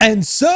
And so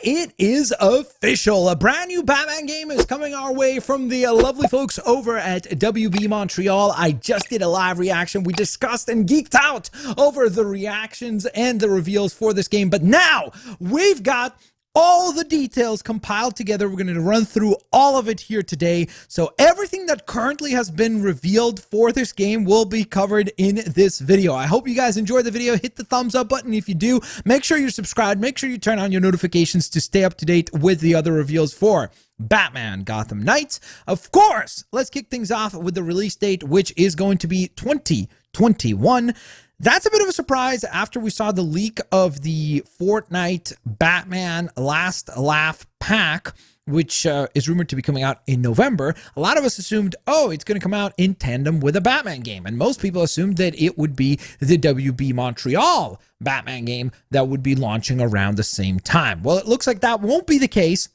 it is official. A brand new Batman game is coming our way from the lovely folks over at WB Montreal. I just did a live reaction. We discussed and geeked out over the reactions and the reveals for this game. But now we've got all the details compiled together. We're going to run through all of it here today. So everything that currently has been revealed for this game will be covered in this video. I hope you guys enjoyed the video. Hit the thumbs up button if you do. Make sure you're subscribed. Make sure you turn on your notifications to stay up to date with the other reveals for Batman Gotham Knights. Of course, let's kick things off with the release date, which is going to be 2021. That's a bit of a surprise after we saw the leak of the Fortnite Batman Last Laugh pack, which is rumored to be coming out in November. A lot of us assumed, oh, it's going to come out in tandem with a Batman game. And most people assumed that it would be the WB Montreal Batman game that would be launching around the same time. Well, it looks like that won't be the case.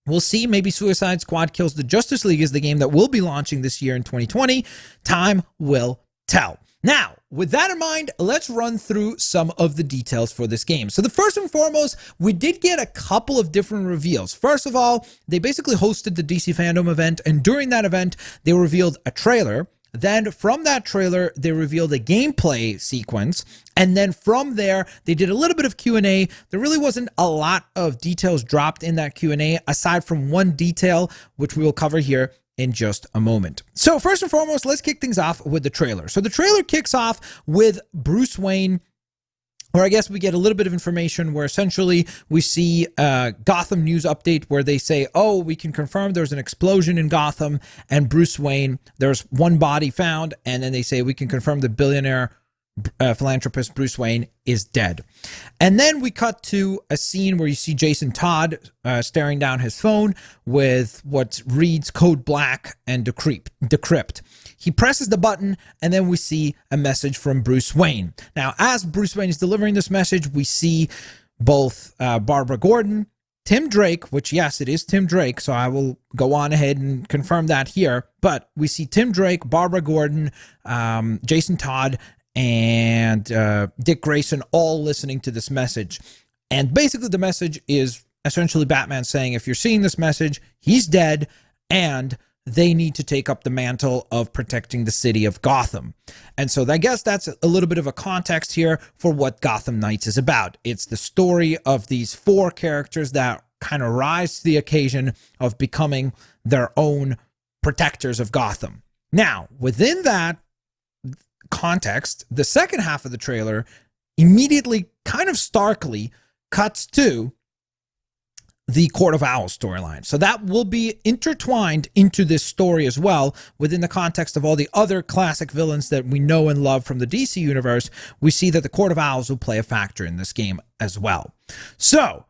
We'll see. Maybe Suicide Squad Kills the Justice League is the game that will be launching this year in 2020. Time will tell. Now, with that in mind, let's run through some of the details for this game. So the first and foremost, we did get a couple of different reveals. First of all, they basically hosted the DC Fandom event, and during that event, they revealed a trailer. Then from that trailer, they revealed a gameplay sequence. And then from there, they did a little bit of Q&A. There really wasn't a lot of details dropped in that Q&A, aside from one detail, which we will cover here in just a moment. So first and foremost, let's kick things off with the trailer. So the trailer kicks off with Bruce Wayne, or I guess we get a little bit of information where essentially we see a Gotham news update where they say, oh, we can confirm there's an explosion in Gotham, and Bruce Wayne, there's one body found, and then they say we can confirm the billionaire philanthropist Bruce Wayne is dead. And then we cut to a scene where you see Jason Todd staring down his phone with what reads code black and decrypt. He presses the button, and then we see a message from Bruce Wayne. Now, as Bruce Wayne is delivering this message, we see both Barbara Gordon, Tim Drake, which, yes, it is Tim Drake, so I will go on ahead and confirm that here. But we see Tim Drake, Barbara Gordon, Jason Todd, and Dick Grayson all listening to this message. And basically the message is essentially Batman saying, if you're seeing this message, he's dead, and they need to take up the mantle of protecting the city of Gotham. And so I guess that's a little bit of a context here for what Gotham Knights is about. It's the story of these four characters that kind of rise to the occasion of becoming their own protectors of Gotham. Now, within that context, the second half of the trailer immediately, kind of starkly, cuts to the Court of Owls storyline. So that will be intertwined into this story as well, within the context of all the other classic villains that we know and love from the DC universe. We see that the Court of Owls will play a factor in this game as well. So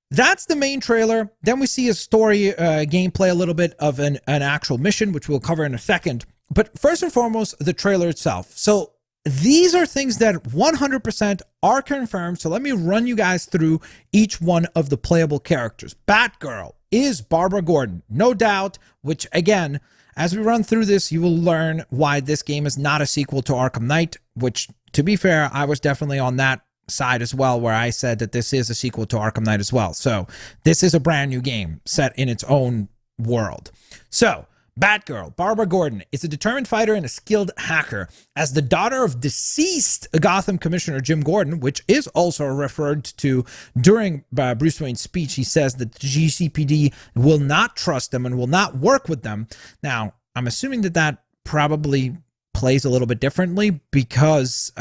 that's the main trailer. Then we see a story gameplay, a little bit of an actual mission, which we'll cover in a second. But first and foremost, the trailer itself. So these are things that 100% are confirmed. So let me run you guys through each one of the playable characters. Batgirl is Barbara Gordon, no doubt, which again, as we run through this, you will learn why this game is not a sequel to Arkham Knight, which, to be fair, I was definitely on that side as well, where I said that this is a sequel to Arkham Knight as well. So this is a brand new game set in its own world. So Batgirl, Barbara Gordon, is a determined fighter and a skilled hacker. As the daughter of deceased Gotham Commissioner Jim Gordon, which is also referred to during Bruce Wayne's speech, he says that the GCPD will not trust them and will not work with them. Now, I'm assuming that that probably plays a little bit differently because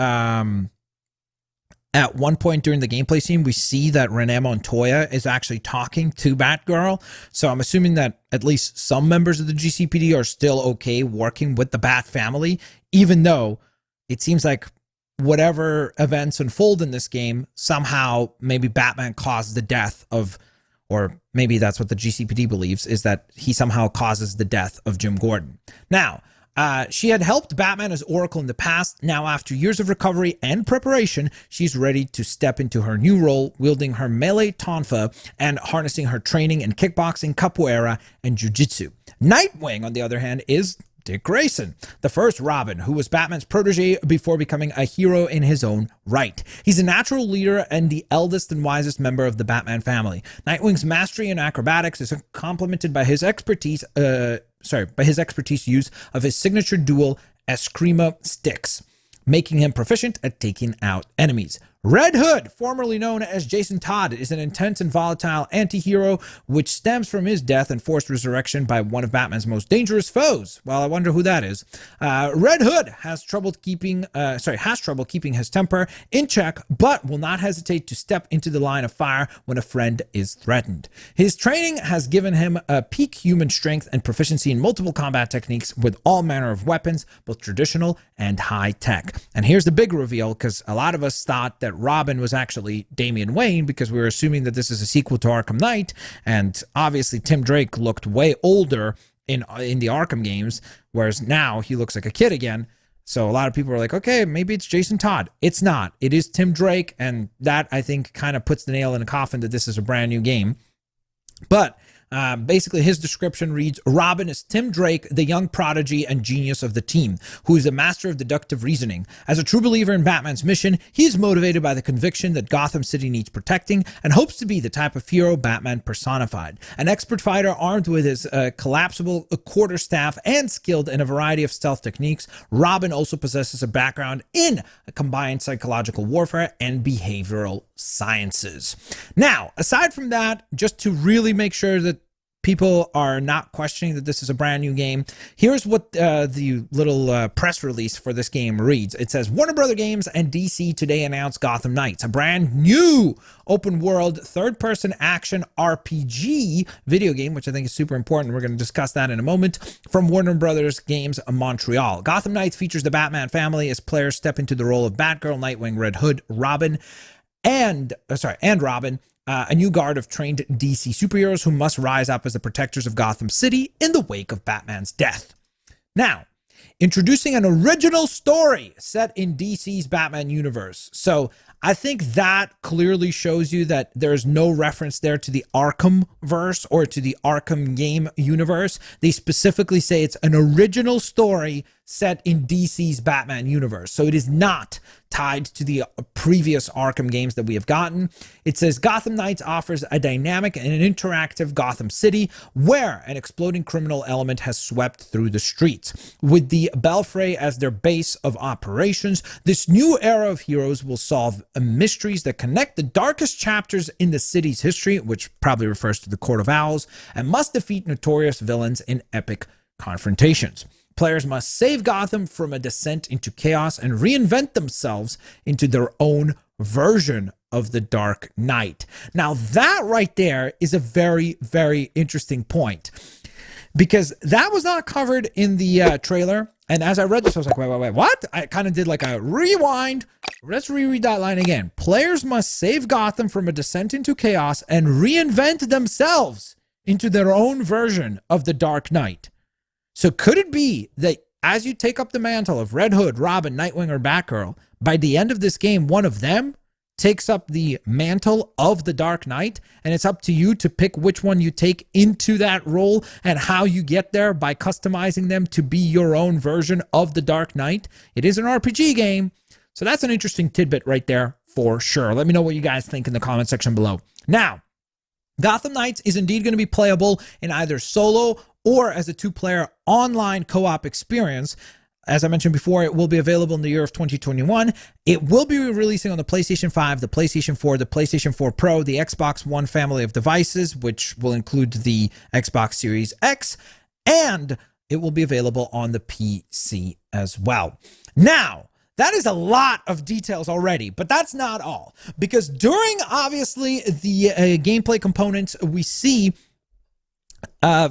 at one point during the gameplay scene, we see that Renee Montoya is actually talking to Batgirl. So I'm assuming that at least some members of the GCPD are still okay working with the Bat family, even though it seems like whatever events unfold in this game, somehow maybe Batman caused the death of, or maybe that's what the GCPD believes, is that he somehow causes the death of Jim Gordon. Now, she had helped Batman as Oracle in the past. Now, after years of recovery and preparation, she's ready to step into her new role, wielding her melee tonfa and harnessing her training in kickboxing, capoeira, and jiu-jitsu. Nightwing, on the other hand, is Dick Grayson, the first Robin, who was Batman's protege before becoming a hero in his own right. He's a natural leader and the eldest and wisest member of the Batman family. Nightwing's mastery in acrobatics is complemented by his expertise use of his signature dual Eskrima sticks, making him proficient at taking out enemies. Red Hood, formerly known as Jason Todd, is an intense and volatile anti-hero, which stems from his death and forced resurrection by one of Batman's most dangerous foes. Well, I wonder who that is. Red Hood has trouble keeping his temper in check, but will not hesitate to step into the line of fire when a friend is threatened. His training has given him a peak human strength and proficiency in multiple combat techniques with all manner of weapons, both traditional and high-tech. And here's the big reveal, because a lot of us thought that Robin was actually Damian Wayne because we were assuming that this is a sequel to Arkham Knight, and obviously Tim Drake looked way older in the Arkham games, whereas now he looks like a kid again. So a lot of people are like, okay, maybe it's Jason Todd. It's not. It is Tim Drake, and that, I think, kind of puts the nail in the coffin that this is a brand new game. But basically, his description reads, Robin is Tim Drake, the young prodigy and genius of the team, who is a master of deductive reasoning. As a true believer in Batman's mission, he is motivated by the conviction that Gotham City needs protecting and hopes to be the type of hero Batman personified. An expert fighter armed with his collapsible quarterstaff and skilled in a variety of stealth techniques, Robin also possesses a background in a combined psychological warfare and behavioral sciences. Now, aside from that, just to really make sure that people are not questioning that this is a brand new game, here's what the little press release for this game reads. It says, Warner Bros. Games and DC today announced Gotham Knights, a brand new open-world third-person action RPG video game, which I think is super important. We're going to discuss that in a moment, from Warner Bros. Games Montreal. Gotham Knights features the Batman family as players step into the role of Batgirl, Nightwing, Red Hood, Robin, and Robin, a new guard of trained DC superheroes who must rise up as the protectors of Gotham City in the wake of Batman's death. Now, introducing an original story set in DC's Batman universe. So I think that clearly shows you that there's no reference there to the Arkham verse or to the Arkham game universe. They specifically say it's an original story set in DC's Batman universe. So it is not tied to the previous Arkham games that we have gotten. It says Gotham Knights offers a dynamic and an interactive Gotham City where an exploding criminal element has swept through the streets. With the Belfry as their base of operations, this new era of heroes will solve mysteries that connect the darkest chapters in the city's history, which probably refers to the Court of Owls, and must defeat notorious villains in epic confrontations. Players must save Gotham from a descent into chaos and reinvent themselves into their own version of the Dark Knight. Now, that right there is a very, very interesting point, because that was not covered in the trailer. And as I read this, I was like, wait, what? I kind of did like a rewind. Let's reread that line again. Players must save Gotham from a descent into chaos and reinvent themselves into their own version of the Dark Knight. So could it be that as you take up the mantle of Red Hood, Robin, Nightwing, or Batgirl, by the end of this game, one of them takes up the mantle of the Dark Knight, and it's up to you to pick which one you take into that role and how you get there by customizing them to be your own version of the Dark Knight? It is an RPG game, so that's an interesting tidbit right there for sure. Let me know what you guys think in the comment section below. Now, Gotham Knights is indeed going to be playable in either solo or as a two-player online co-op experience. As I mentioned before, it will be available in the year of 2021. It will be releasing on the PlayStation 5, the PlayStation 4, the PlayStation 4 Pro, the Xbox One family of devices, which will include the Xbox Series X, and it will be available on the PC as well. Now, that is a lot of details already, but that's not all, because during, obviously, the gameplay components, we see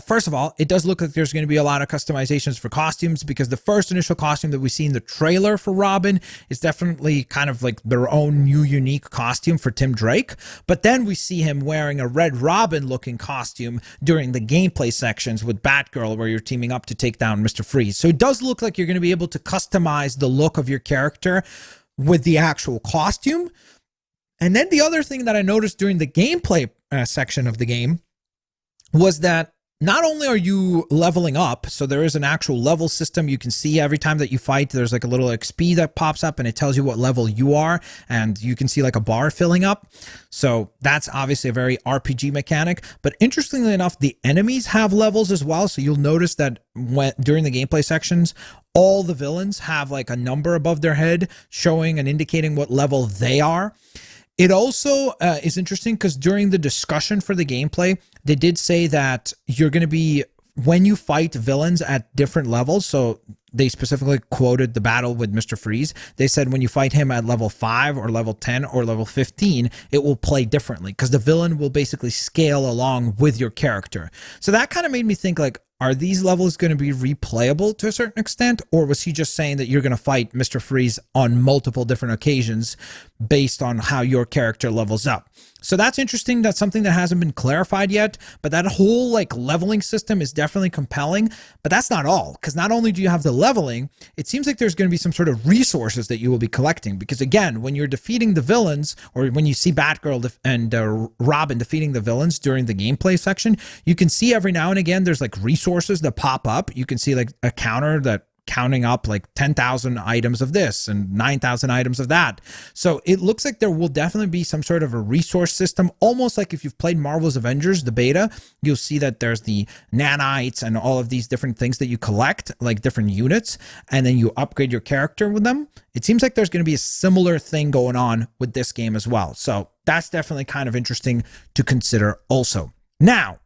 first of all, it does look like there's going to be a lot of customizations for costumes, because the first initial costume that we see in the trailer for Robin is definitely kind of like their own new unique costume for Tim Drake. But then we see him wearing a Red Robin looking costume during the gameplay sections with Batgirl, where you're teaming up to take down Mr. Freeze. So it does look like you're going to be able to customize the look of your character with the actual costume. And then the other thing that I noticed during the gameplay section of the game was that not only are you leveling up, so there is an actual level system. You can see every time that you fight, there's like a little XP that pops up and it tells you what level you are, and you can see like a bar filling up. So that's obviously a very RPG mechanic. But interestingly enough, the enemies have levels as well. So you'll notice that during the gameplay sections, all the villains have like a number above their head showing and indicating what level they are. It also is interesting because during the discussion for the gameplay, they did say that you're going to be, when you fight villains at different levels, so they specifically quoted the battle with Mr. Freeze. They said when you fight him at level 5 or level 10 or level 15, it will play differently because the villain will basically scale along with your character. So that kind of made me think like, are these levels going to be replayable to a certain extent, or was he just saying that you're going to fight Mr. Freeze on multiple different occasions based on how your character levels up? So that's interesting. That's something that hasn't been clarified yet, but that whole like leveling system is definitely compelling. But that's not all, because not only do you have the leveling, it seems like there's going to be some sort of resources that you will be collecting, because again, when you're defeating the villains, or when you see Batgirl and Robin defeating the villains during the gameplay section, you can see every now and again there's like resources that pop up. You can see like a counter that counting up like 10,000 items of this and 9,000 items of that. So it looks like there will definitely be some sort of a resource system, almost like if you've played Marvel's Avengers, the beta, you'll see that there's the nanites and all of these different things that you collect, like different units, and then you upgrade your character with them. It seems like there's going to be a similar thing going on with this game as well. So that's definitely kind of interesting to consider also. Now,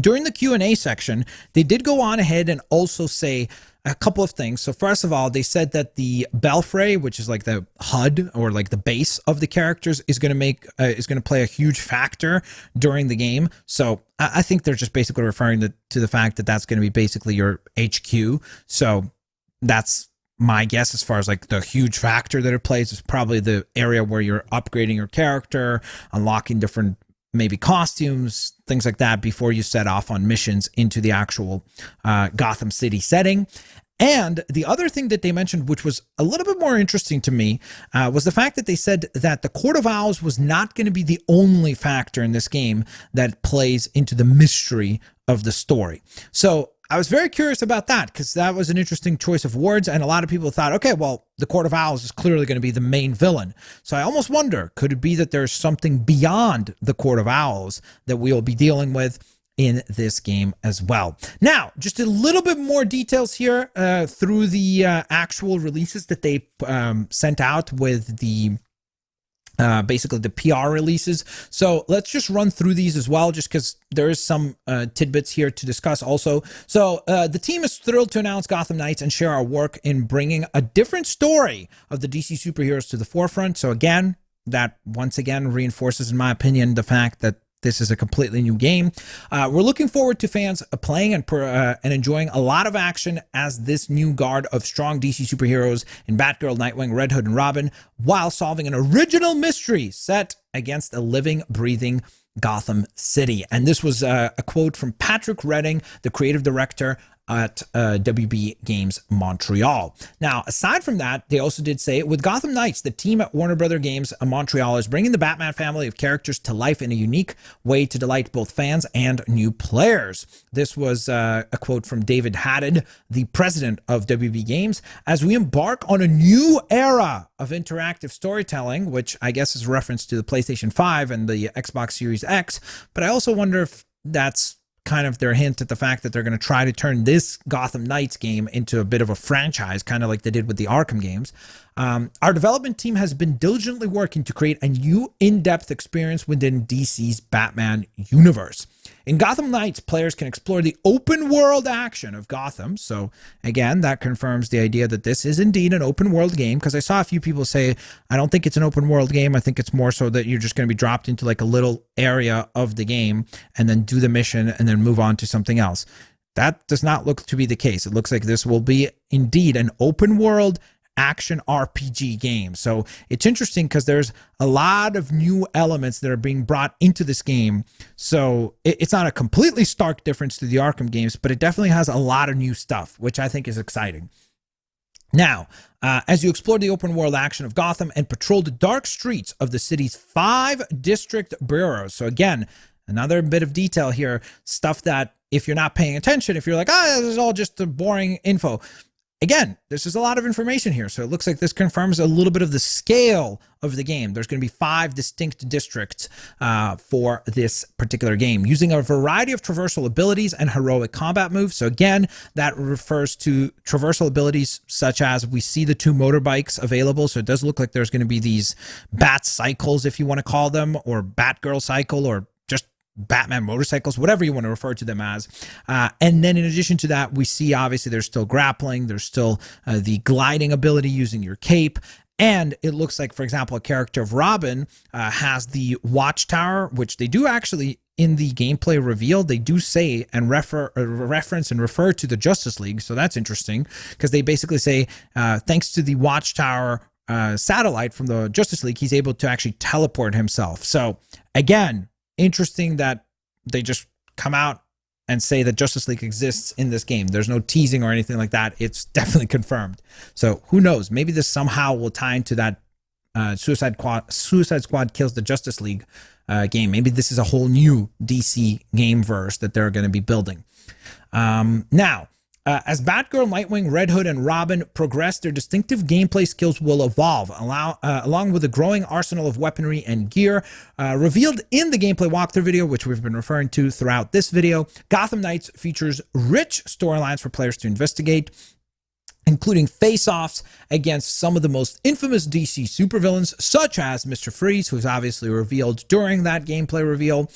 during the Q&A section, they did go on ahead and also say a couple of things. So first of all, they said that the belfry, which is like the HUD or like the base of the characters, is going to play a huge factor during the game. So I think they're just basically referring to the fact that that's going to be basically your HQ. So that's my guess as far as like the huge factor that it plays is probably the area where you're upgrading your character, unlocking different maybe costumes, things like that before you set off on missions into the actual Gotham City setting. And the other thing that they mentioned, which was a little bit more interesting to me, was the fact that they said that the Court of Owls was not going to be the only factor in this game that plays into the mystery of the story. So I was very curious about that because that was an interesting choice of words, and a lot of people thought, okay, well, the Court of Owls is clearly going to be the main villain. So I almost wonder, could it be that there's something beyond the Court of Owls that we will be dealing with in this game as well? Now, just a little bit more details here through the actual releases that they sent out with the basically the PR releases. So let's just run through these as well, just because there is some tidbits here to discuss also. So the team is thrilled to announce Gotham Knights and share our work in bringing a different story of the DC superheroes to the forefront. So again, that once again reinforces, in my opinion, the fact that this is a completely new game. We're looking forward to fans playing and enjoying a lot of action as this new guard of strong DC superheroes in Batgirl, Nightwing, Red Hood, and Robin, while solving an original mystery set against a living, breathing Gotham City. And this was a quote from Patrick Redding, the creative director at WB Games Montreal. Now, aside from that, they also did say, with Gotham Knights, the team at Warner Brother Games Montreal is bringing the Batman family of characters to life in a unique way to delight both fans and new players. This was a quote from David Haddad, the president of WB Games, as we embark on a new era of interactive storytelling, which I guess is a reference to the PlayStation 5 and the Xbox Series X. But I also wonder if that's kind of their hint at the fact that they're going to try to turn this Gotham Knights game into a bit of a franchise, kind of like they did with the Arkham games. Our development team has been diligently working to create a new in-depth experience within DC's Batman universe. In Gotham Knights, players can explore the open world action of Gotham. So again, that confirms the idea that this is indeed an open world game, because I saw a few people say, I don't think it's an open world game. I think it's more so that you're just going to be dropped into like a little area of the game and then do the mission and then move on to something else. That does not look to be the case. It looks like this will be indeed an open world action RPG game. So it's interesting because there's a lot of new elements that are being brought into this game. So it's not a completely stark difference to the Arkham games, but it definitely has a lot of new stuff, which I think is exciting. Now, as you explore the open world action of Gotham and patrol the dark streets of the city's 5 district boroughs. So again, another bit of detail here, stuff that if you're not paying attention, if you're like, this is all just the boring info. Again, this is a lot of information here. So it looks like this confirms a little bit of the scale of the game. There's going to be 5 distinct districts for this particular game, using a variety of traversal abilities and heroic combat moves. So again, that refers to traversal abilities such as we see the 2 motorbikes available. So it does look like there's going to be these bat cycles, if you want to call them, or Batgirl cycle, or just Batman motorcycles, whatever you want to refer to them as. And then in addition to that, we see obviously there's still grappling, there's still the gliding ability using your cape. And it looks like, for example, a character of Robin has the watchtower, which they do actually in the gameplay reveal, they do say and reference and refer to the Justice League. So that's interesting, because they basically say, thanks to the watchtower satellite from the Justice League, he's able to actually teleport himself. So again, interesting that they just come out and say that Justice League exists in this game. There's no teasing or anything like that. It's definitely confirmed. So who knows? Maybe this somehow will tie into that Suicide Squad kills the Justice League game. Maybe this is a whole new DC game verse that they're going to be building. Now, as Batgirl, Nightwing, Red Hood, and Robin progress, their distinctive gameplay skills will evolve, along with a growing arsenal of weaponry and gear. Revealed in the gameplay walkthrough video, which we've been referring to throughout this video, Gotham Knights features rich storylines for players to investigate, including face-offs against some of the most infamous DC supervillains, such as Mr. Freeze, who's obviously revealed during that gameplay reveal,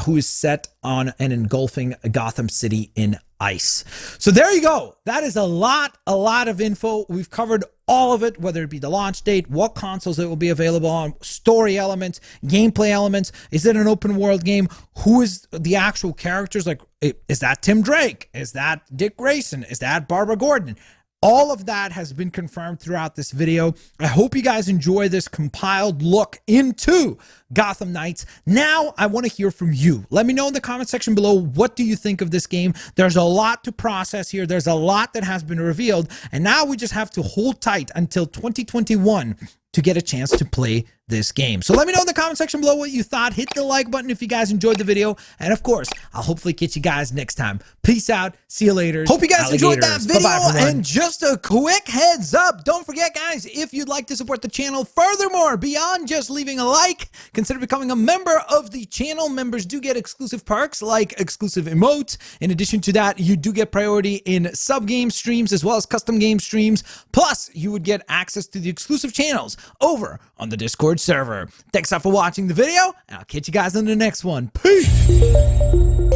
who is set on and engulfing Gotham City in ice. So there you go. That is a lot of info. We've covered all of it, whether it be the launch date, what consoles it will be available on, story elements, gameplay elements. Is it an open world game? Who is the actual characters? Like, is that Tim Drake? Is that Dick Grayson? Is that Barbara Gordon? All of that has been confirmed throughout this video. I hope you guys enjoy this compiled look into Gotham Knights. Now, I want to hear from you. Let me know in the comment section below, what do you think of this game? There's a lot to process here. There's a lot that has been revealed. And now we just have to hold tight until 2021 to get a chance to play this game. So let me know in the comment section below what you thought. Hit the like button if you guys enjoyed the video. And of course, I'll hopefully catch you guys next time. Peace out. See you later. Hope you guys enjoyed that video. Bye-bye, and just a quick heads up, don't forget guys, if you'd like to support the channel furthermore, beyond just leaving a like, consider becoming a member of the channel. Members do get exclusive perks like exclusive emotes. In addition to that, you do get priority in sub-game streams as well as custom game streams. Plus, you would get access to the exclusive channels over on the Discord server. Thanks for watching the video, and I'll catch you guys in the next one. Peace!